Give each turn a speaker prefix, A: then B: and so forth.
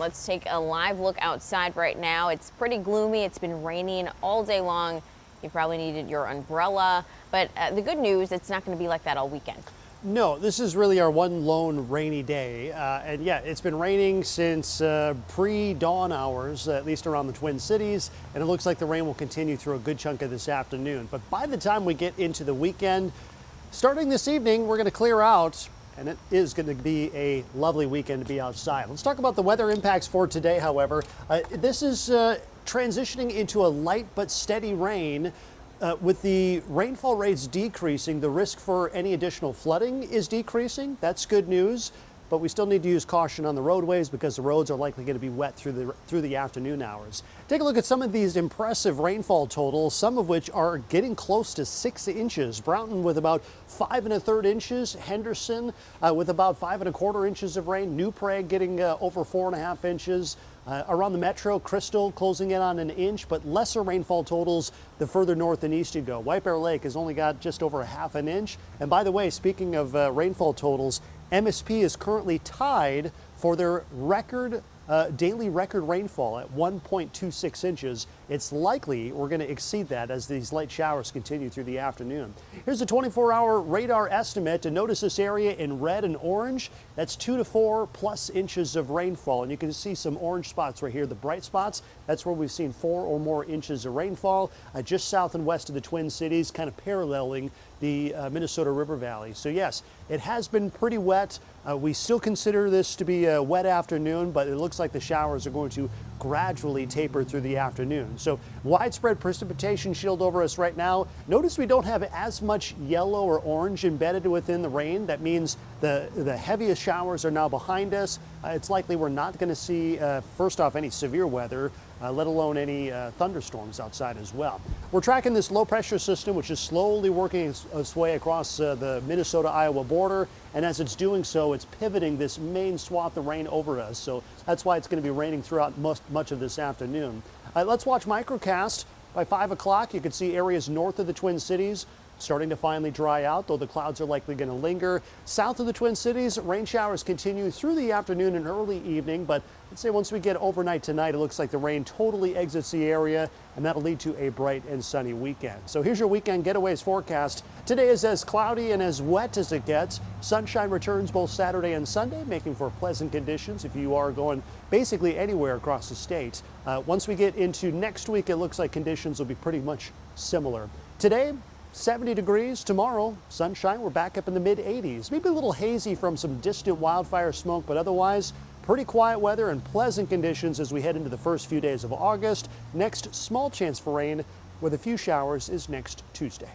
A: Let's take a live look outside right now. It's pretty gloomy. It's been raining all day long. You probably needed your umbrella, but the good news, it's not going to be like that all weekend.
B: No, this is really our one lone rainy day. And yeah, it's been raining since pre-dawn hours, at least around the Twin Cities. And it looks like the rain will continue through a good chunk of this afternoon. But by the time we get into the weekend, starting this evening, we're going to clear out. And it is going to be a lovely weekend to be outside. Let's talk about the weather impacts for today, however. This is transitioning into a light but steady rain. With the rainfall rates decreasing, the risk for any additional flooding is decreasing. That's good news, but we still need to use caution on the roadways because the roads are likely going to be wet through the afternoon hours. Take a look at some of these impressive rainfall totals, some of which are getting close to 6 inches. Broughton with about 5 1/3 inches, Henderson with about 5 1/4 inches of rain, New Prague getting over 4 1/2 inches. Around the metro, Crystal closing in on 1 inch, but lesser rainfall totals the further north and east you go. White Bear Lake has only got just over 1/2 inch. And by the way, speaking of rainfall totals, MSP is currently tied for their daily record rainfall at 1.26 inches. It's likely we're going to exceed that as these light showers continue through the afternoon. Here's a 24-hour radar estimate to notice this area in red and orange. That's 2 to 4+ inches of rainfall. And you can see some orange spots right here, the bright spots. That's where we've seen 4 or more inches of rainfall just south and west of the Twin Cities, kind of paralleling the Minnesota River Valley. So yes, it has been pretty wet. We still consider this to be a wet afternoon, but it looks like the showers are going to gradually taper through the afternoon. So widespread precipitation shield over us right now. Notice we don't have as much yellow or orange embedded within the rain. That means the heaviest showers are now behind us. It's likely we're not going to see, first off, any severe weather, let alone any thunderstorms outside as well. We're tracking this low pressure system, which is slowly working its way across the Minnesota-Iowa border. And as it's doing so, it's pivoting this main swath of rain over us. So that's why it's going to be raining throughout much of this afternoon. Let's watch microcast. By 5 o'clock, you can see areas north of the Twin Cities starting to finally dry out, though the clouds are likely going to linger. South of the Twin Cities, rain showers continue through the afternoon and early evening, but let's say once we get overnight tonight, it looks like the rain totally exits the area, and that'll lead to a bright and sunny weekend. So here's your weekend getaways forecast. Today is as cloudy and as wet as it gets. Sunshine returns both Saturday and Sunday, making for pleasant conditions if you are going basically anywhere across the state. Once we get into next week, it looks like conditions will be pretty much similar. Today, 70 degrees. Tomorrow, sunshine. We're back up in the mid-80s. Maybe a little hazy from some distant wildfire smoke, but otherwise pretty quiet weather and pleasant conditions as we head into the first few days of August. Next, small chance for rain with a few showers is next Tuesday.